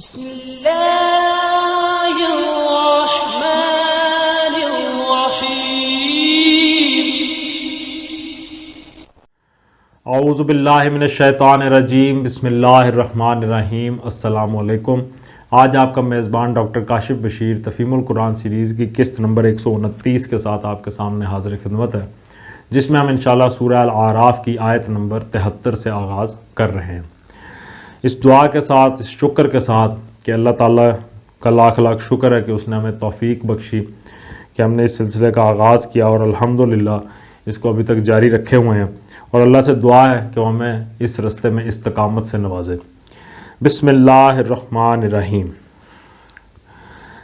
بسم اللہ الرحمن الرحیم اعوذ باللہ من الشیطان الرجیم بسم اللہ الرحمن الرحیم۔ السلام علیکم۔ آج آپ کا میزبان ڈاکٹر کاشف بشیر تفہیم القرآن سیریز کی قسط نمبر 129 کے ساتھ آپ کے سامنے حاضر خدمت ہے، جس میں ہم انشاءاللہ سورہ الاعراف کی آیت نمبر 73 سے آغاز کر رہے ہیں، اس دعا کے ساتھ، اس شکر کے ساتھ کہ اللہ تعالیٰ کا لاکھ لاکھ شکر ہے کہ اس نے ہمیں توفیق بخشی کہ ہم نے اس سلسلے کا آغاز کیا اور الحمدللہ اس کو ابھی تک جاری رکھے ہوئے ہیں، اور اللہ سے دعا ہے کہ وہ ہمیں اس رستے میں استقامت سے نوازے۔ بسم اللہ الرحمن الرحیم۔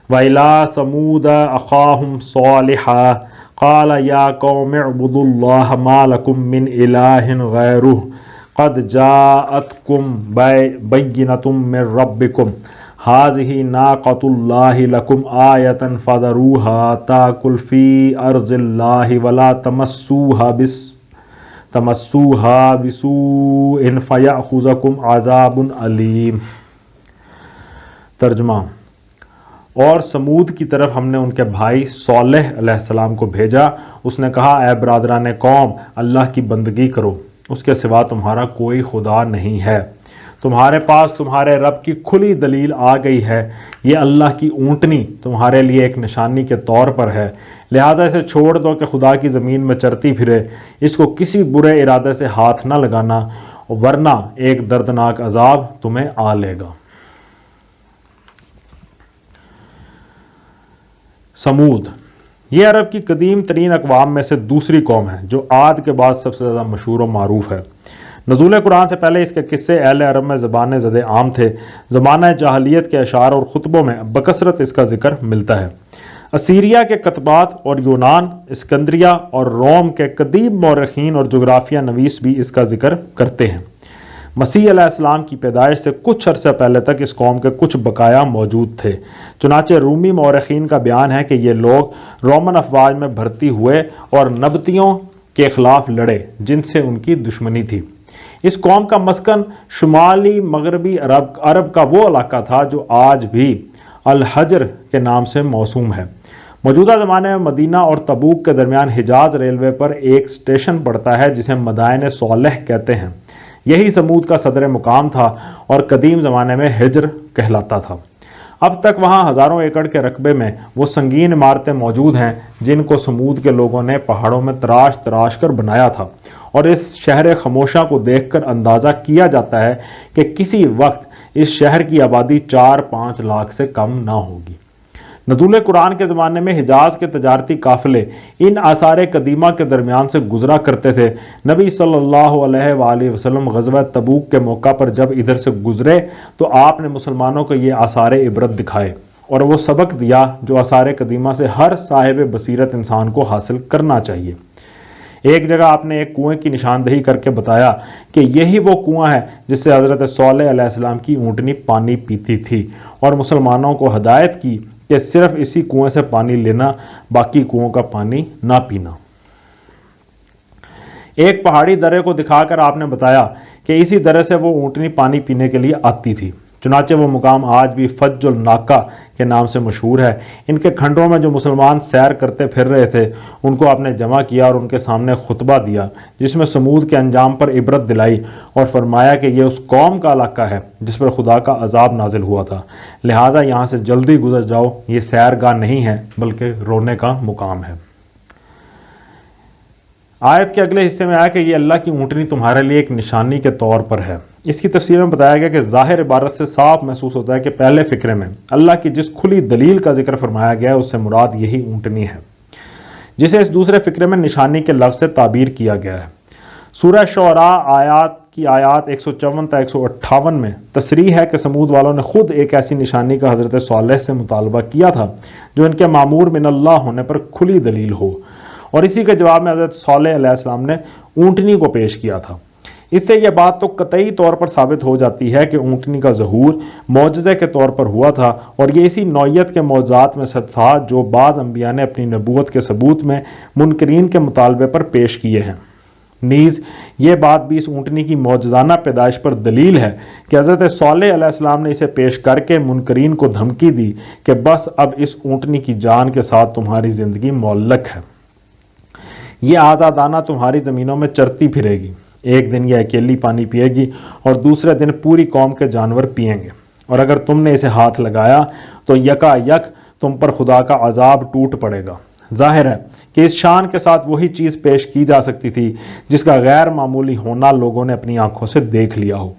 وَإِلَىٰ ثَمُودَ أَخَاهُمْ صَالِحًا قَالَ يَا قَوْمِ اعْبُدُوا اللَّهَ مَا لَكُم مِّنْ إِلَٰهٍ غَيْرُهُ قَدْ جَاءَتْكُم بَيِّنَةٌ مِّن رَّبِّكُمْ هَٰذِهِ نَاقَةُ اللَّهِ لَكُمْ آيَةً فَذَرُوهَا تَأْكُلْ فِي أَرْضِ اللَّهِ وَلَا تَمَسُّوهَا بِسُوءٍ فَيَأْخُذَكُمْ عَذَابٌ أَلِيمٌ۔ ترجمہ: اور سمود کی طرف ہم نے ان کے بھائی صالح علیہ السلام کو بھیجا۔ اس نے کہا، اے برادران قوم، اللہ کی بندگی کرو، اس کے سوا تمہارا کوئی خدا نہیں ہے۔ تمہارے پاس تمہارے رب کی کھلی دلیل آ گئی ہے، یہ اللہ کی اونٹنی تمہارے لیے ایک نشانی کے طور پر ہے، لہٰذا اسے چھوڑ دو کہ خدا کی زمین میں چرتی پھرے، اس کو کسی برے ارادے سے ہاتھ نہ لگانا، ورنہ ایک دردناک عذاب تمہیں آ لے گا۔ سمود یہ عرب کی قدیم ترین اقوام میں سے دوسری قوم ہے جو عاد کے بعد سب سے زیادہ مشہور و معروف ہے۔ نزول قرآن سے پہلے اس کے قصے اہل عرب میں زبان زد عام تھے۔ زمانہ جاہلیت کے اشعار اور خطبوں میں بکثرت اس کا ذکر ملتا ہے۔ اسیریا کے کتبات اور یونان، اسکندریہ اور روم کے قدیم مورخین اور جغرافیہ نویس بھی اس کا ذکر کرتے ہیں۔ مسیح علیہ السلام کی پیدائش سے کچھ عرصہ پہلے تک اس قوم کے کچھ بقایا موجود تھے، چنانچہ رومی مورخین کا بیان ہے کہ یہ لوگ رومن افواج میں بھرتی ہوئے اور نبطیوں کے خلاف لڑے جن سے ان کی دشمنی تھی۔ اس قوم کا مسکن شمالی مغربی عرب کا وہ علاقہ تھا جو آج بھی الحجر کے نام سے موسوم ہے۔ موجودہ زمانے میں مدینہ اور تبوک کے درمیان حجاز ریلوے پر ایک اسٹیشن پڑتا ہے جسے مدائن صالح کہتے ہیں۔ یہی سمود کا صدر مقام تھا اور قدیم زمانے میں حجر کہلاتا تھا۔ اب تک وہاں ہزاروں ایکڑ کے رقبے میں وہ سنگین عمارتیں موجود ہیں جن کو سمود کے لوگوں نے پہاڑوں میں تراش تراش کر بنایا تھا، اور اس شہر خموشہ کو دیکھ کر اندازہ کیا جاتا ہے کہ کسی وقت اس شہر کی آبادی 4-5 لاکھ سے کم نہ ہوگی۔ نزول قرآن کے زمانے میں حجاز کے تجارتی قافلے ان آثار قدیمہ کے درمیان سے گزرا کرتے تھے۔ نبی صلی اللہ علیہ وآلہ وسلم غزوہ تبوک کے موقع پر جب ادھر سے گزرے تو آپ نے مسلمانوں کو یہ آثار عبرت دکھائے اور وہ سبق دیا جو آثار قدیمہ سے ہر صاحب بصیرت انسان کو حاصل کرنا چاہیے۔ ایک جگہ آپ نے ایک کنویں کی نشاندہی کر کے بتایا کہ یہی وہ کنواں ہے جس سے حضرت صالح علیہ السلام کی اونٹنی پانی پیتی تھی، اور مسلمانوں کو ہدایت کی کہ صرف اسی کنویں سے پانی لینا، باقی کنووں کا پانی نہ پینا۔ ایک پہاڑی درے کو دکھا کر آپ نے بتایا کہ اسی درے سے وہ اونٹنی پانی پینے کے لیے آتی تھی، چنانچہ وہ مقام آج بھی فج الناقہ کے نام سے مشہور ہے۔ ان کے کھنڈوں میں جو مسلمان سیر کرتے پھر رہے تھے ان کو آپ نے جمع کیا اور ان کے سامنے خطبہ دیا، جس میں سمود کے انجام پر عبرت دلائی اور فرمایا کہ یہ اس قوم کا علاقہ ہے جس پر خدا کا عذاب نازل ہوا تھا، لہٰذا یہاں سے جلدی گزر جاؤ، یہ سیر گاہ نہیں ہے بلکہ رونے کا مقام ہے۔ آیت کے اگلے حصے میں آیا کہ یہ اللہ کی اونٹنی تمہارے لیے ایک نشانی کے طور پر ہے۔ اس کی تفسیر میں بتایا گیا کہ ظاہر عبارت سے صاف محسوس ہوتا ہے کہ پہلے فقرے میں اللہ کی جس کھلی دلیل کا ذکر فرمایا گیا ہے اس سے مراد یہی اونٹنی ہے، جسے اس دوسرے فقرے میں نشانی کے لفظ سے تعبیر کیا گیا ہے۔ سورہ شعراء آیات 154 تا 158 میں تصریح ہے کہ سمود والوں نے خود ایک ایسی نشانی کا حضرت صالح سے مطالبہ کیا تھا جو ان کے مامور من اللہ ہونے پر کھلی دلیل ہو، اور اسی کے جواب میں حضرت صالح علیہ السلام نے اونٹنی کو پیش کیا تھا۔ اس سے یہ بات تو قطعی طور پر ثابت ہو جاتی ہے کہ اونٹنی کا ظہور معجزے کے طور پر ہوا تھا، اور یہ اسی نوعیت کے معجزات میں سے تھا جو بعض انبیاء نے اپنی نبوت کے ثبوت میں منکرین کے مطالبے پر پیش کیے ہیں۔ نیز یہ بات بھی اس اونٹنی کی معجزانہ پیدائش پر دلیل ہے کہ حضرت صالح علیہ السلام نے اسے پیش کر کے منکرین کو دھمکی دی کہ بس اب اس اونٹنی کی جان کے ساتھ تمہاری زندگی معلق ہے، یہ آزادانہ تمہاری زمینوں میں چرتی پھرے گی، ایک دن یہ اکیلی پانی پیے گی اور دوسرے دن پوری قوم کے جانور پئیں گے، اور اگر تم نے اسے ہاتھ لگایا تو یکا یک تم پر خدا کا عذاب ٹوٹ پڑے گا۔ ظاہر ہے کہ اس شان کے ساتھ وہی چیز پیش کی جا سکتی تھی جس کا غیر معمولی ہونا لوگوں نے اپنی آنکھوں سے دیکھ لیا ہو۔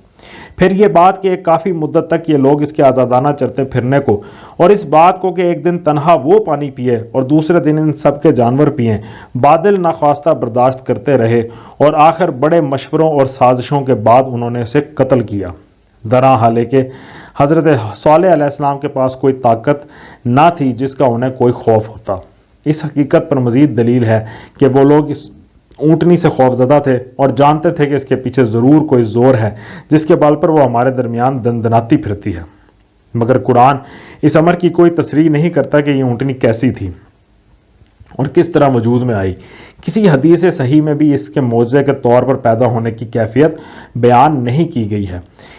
پھر یہ بات کہ ایک کافی مدت تک یہ لوگ اس کے آزادانہ چرتے پھرنے کو اور اس بات کو کہ ایک دن تنہا وہ پانی پیے اور دوسرے دن ان سب کے جانور پئیں، بادل ناخواستہ برداشت کرتے رہے اور آخر بڑے مشوروں اور سازشوں کے بعد انہوں نے اسے قتل کیا، درا حالانکہ حضرت صالح علیہ السلام کے پاس کوئی طاقت نہ تھی جس کا انہیں کوئی خوف ہوتا۔ اس حقیقت پر مزید دلیل ہے کہ وہ لوگ اس اونٹنی سے خوف زدہ تھے اور جانتے تھے کہ اس کے پیچھے ضرور کوئی زور ہے جس کے بل پر وہ ہمارے درمیان دندناتی پھرتی ہے، مگر قرآن اس امر کی کوئی تصریح نہیں کرتا کہ یہ اونٹنی کیسی تھی اور کس طرح وجود میں آئی۔ کسی حدیث صحیح میں بھی اس کے معجزے کے طور پر پیدا ہونے کی کیفیت بیان نہیں کی گئی ہے،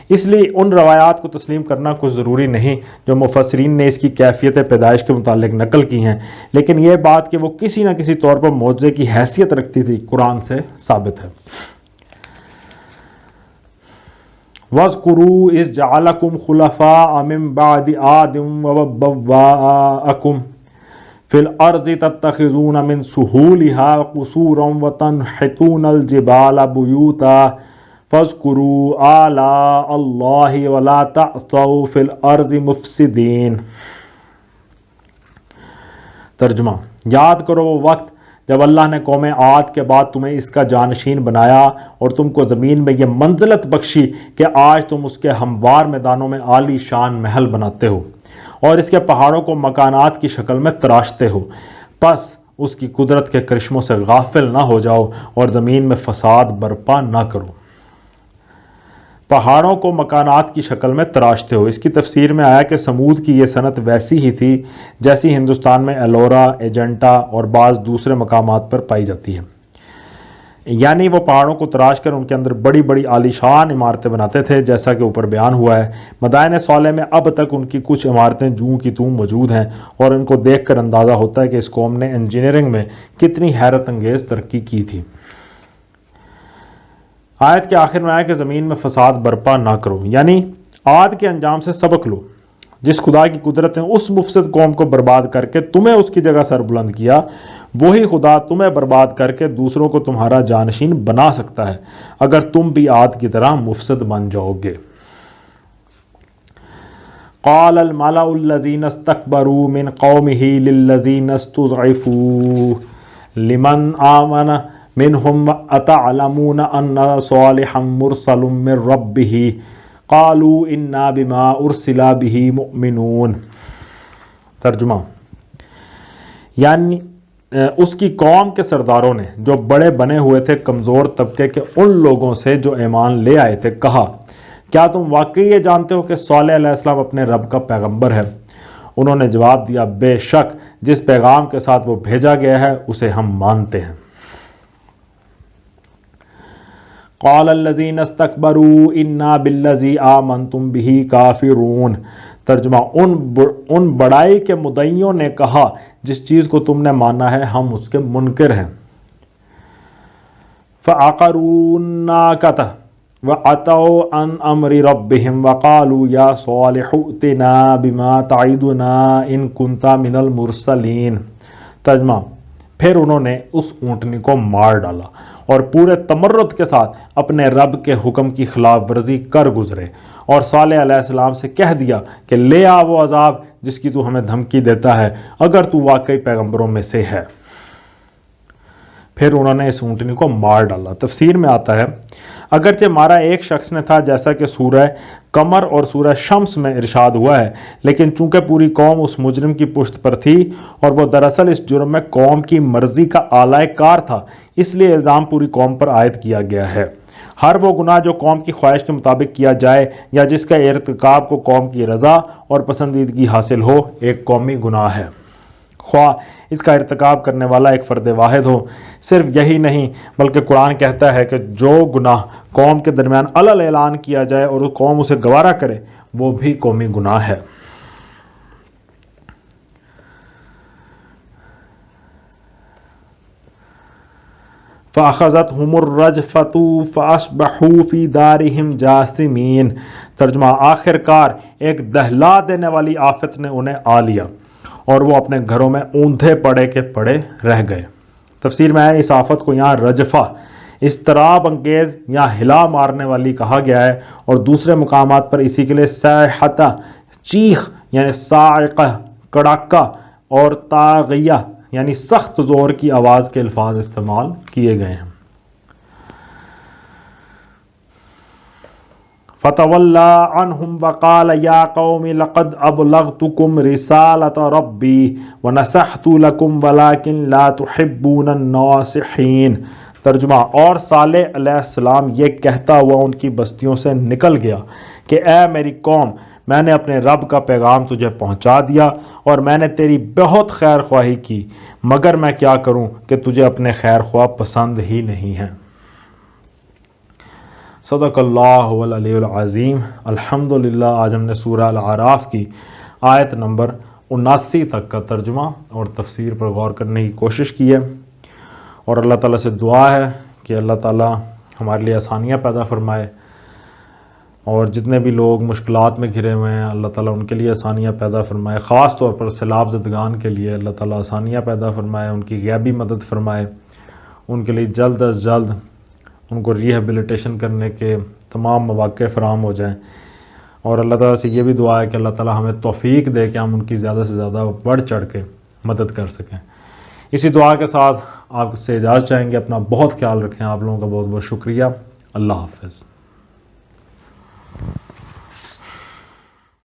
اس لیے ان روایات کو تسلیم کرنا کچھ ضروری نہیں جو مفسرین نے اس کی کیفیت پیدائش کے متعلق نقل کی ہیں، لیکن یہ بات کہ وہ کسی نہ کسی طور پر معجزے کی حیثیت رکھتی تھی قرآن سے ثابت ہے۔ وَاذْكُرُوا إِذْ جَعَلَكُمْ خُلَفَاءَ مِنْ بَعْدِ عَادٍ وَبَوَّأَكُمْ فِي الْأَرْضِ تَتَّخِذُونَ مِنْ سُهُولِهَا قُصُورًا وَتَنْحِتُونَ الْجِبَالَ بُيُوتًا فَاذْكُرُوا آلاءَ اللَّهِ وَلَا تَعْثَوْا فِي الْأَرْضِ مُفْسِدِينَ۔ ترجمہ: یاد کرو وہ وقت جب اللہ نے قوم عاد کے بعد تمہیں اس کا جانشین بنایا اور تم کو زمین میں یہ منزلت بخشی کہ آج تم اس کے ہموار میدانوں میں عالی شان محل بناتے ہو اور اس کے پہاڑوں کو مکانات کی شکل میں تراشتے ہو، پس اس کی قدرت کے کرشموں سے غافل نہ ہو جاؤ اور زمین میں فساد برپا نہ کرو۔ پہاڑوں کو مکانات کی شکل میں تراشتے ہو، اس کی تفسیر میں آیا کہ سمود کی یہ صنعت ویسی ہی تھی جیسی ہندوستان میں ایلورا، ایجنٹا اور بعض دوسرے مقامات پر پائی جاتی ہے، یعنی وہ پہاڑوں کو تراش کر ان کے اندر بڑی بڑی عالیشان عمارتیں بناتے تھے، جیسا کہ اوپر بیان ہوا ہے۔ مدائن صالح میں اب تک ان کی کچھ عمارتیں جوں کی توں موجود ہیں اور ان کو دیکھ کر اندازہ ہوتا ہے کہ اس قوم نے انجینئرنگ میں کتنی حیرت انگیز ترقی کی تھی۔ آیت کے آخر میں آیا کہ زمین میں فساد برپا نہ کرو، یعنی عاد کے انجام سے سبق لو۔ جس خدا کی قدرت نے اس مفسد قوم کو برباد کر کے تمہیں اس کی جگہ سر بلند کیا، وہی خدا تمہیں برباد کر کے دوسروں کو تمہارا جانشین بنا سکتا ہے اگر تم بھی عاد کی طرح مفسد بن جاؤ گے۔ قال الملأ الذين استكبروا من قومه للذين استضعفوا لمن آمن منهم أتعلمون أن صالحا مرسل من ربه قالوا إنا بما أرسل به مؤمنون۔ ترجمہ: یعنی اس کی قوم کے سرداروں نے جو بڑے بنے ہوئے تھے کمزور طبقے کے ان لوگوں سے جو ایمان لے آئے تھے کہا، کیا تم واقعی یہ جانتے ہو کہ صالح علیہ السلام اپنے رب کا پیغمبر ہے؟ انہوں نے جواب دیا، بے شک جس پیغام کے ساتھ وہ بھیجا گیا ہے اسے ہم مانتے ہیں۔ قال الذين استكبروا انا بالذي آمنتم به كافرون۔ ترجمہ: ان بڑائی کے مدعیوں نے کہا جس چیز کو تم نے مانا ہے ہم اس کے منکر ہیں۔ فعقروا الناقة وعتوا عن امر ربهم وقالوا يا صالح ائتنا بما تعدنا ان كنت من المرسلين۔ ترجمہ: پھر انہوں نے اس اونٹنی کو مار ڈالا اور پورے تمرد کے ساتھ اپنے رب کے حکم کی خلاف ورزی کر گزرے اور صالح علیہ السلام سے کہہ دیا کہ لے آ وہ عذاب جس کی تو ہمیں دھمکی دیتا ہے اگر تو واقعی پیغمبروں میں سے ہے۔ پھر انہوں نے اس اونٹنی کو مار ڈالا۔ تفسیر میں آتا ہے اگرچہ مارا ایک شخص نے تھا جیسا کہ سورہ قمر اور سورہ شمس میں ارشاد ہوا ہے، لیکن چونکہ پوری قوم اس مجرم کی پشت پر تھی اور وہ دراصل اس جرم میں قوم کی مرضی کا آلائے کار تھا، اس لیے الزام پوری قوم پر عائد کیا گیا ہے۔ ہر وہ گناہ جو قوم کی خواہش کے مطابق کیا جائے یا جس کا ارتکاب کو قوم کی رضا اور پسندیدگی حاصل ہو ایک قومی گناہ ہے۔ خواہ اس کا ارتکاب کرنے والا ایک فرد واحد ہو۔ صرف یہی نہیں بلکہ قرآن کہتا ہے کہ جو گناہ قوم کے درمیان علل اعلان کیا جائے اور قوم اسے گوارا کرے وہ بھی قومی گناہ ہے۔ فَأَخَذَتْهُمُ الرَّجْفَةُ فَأَصْبَحُوا فِي دَارِهِمْ جَاثِمِينَ۔ ترجمہ، آخر کار ایک دہلا دینے والی آفت نے انہیں آ لیا اور وہ اپنے گھروں میں اوندھے پڑے کے پڑے رہ گئے۔ تفسیر میں ہے اس آفت کو یہاں رجفہ، اضطراب انگیز یا ہلا مارنے والی کہا گیا ہے، اور دوسرے مقامات پر اسی کے لیے صیحۃ، چیخ یعنی صاعقہ، کڑاکہ، اور طاغیہ یعنی سخت زور کی آواز کے الفاظ استعمال کیے گئے ہیں۔ فَتَوَلَّى عَنْهُمْ وَقَالَ يَا قَوْمِ لَقَدْ أَبْلَغْتُكُمْ رِسَالَةَ رَبِّي وَنَصَحْتُ لَكُمْ وَلَكِنْ لَا تُحِبُّونَ النَّاصِحِينَ۔ ترجمہ، اور صالح علیہ السلام یہ کہتا ہوا ان کی بستیوں سے نکل گیا کہ اے میری قوم، میں نے اپنے رب کا پیغام تجھے پہنچا دیا اور میں نے تیری بہت خیر خواہی کی، مگر میں کیا کروں کہ تجھے اپنے خیر خواہ پسند ہی نہیں ہیں۔ صدق اللہ العلی العظیم۔ الحمدللہ، آج ہم نے سورہ الاعراف کی آیت نمبر 79 تک کا ترجمہ اور تفسیر پر غور کرنے کی کوشش کی ہے، اور اللہ تعالیٰ سے دعا ہے کہ اللہ تعالیٰ ہمارے لیے آسانیاں پیدا فرمائے، اور جتنے بھی لوگ مشکلات میں گھرے ہوئے ہیں اللہ تعالیٰ ان کے لیے آسانیاں پیدا فرمائے، خاص طور پر سیلاب زدگان کے لیے اللہ تعالیٰ آسانیاں پیدا فرمائے، ان کی غیبی مدد فرمائے، ان کے لیے جلد از جلد ان کو ریہیبلیٹیشن کرنے کے تمام مواقع فراہم ہو جائیں، اور اللہ تعالیٰ سے یہ بھی دعا ہے کہ اللہ تعالیٰ ہمیں توفیق دے کہ ہم ان کی زیادہ سے زیادہ بڑھ چڑھ کے مدد کر سکیں۔ اسی دعا کے ساتھ آپ سے اجازت چاہیں گے، اپنا بہت خیال رکھیں، آپ لوگوں کا بہت بہت شکریہ، اللہ حافظ۔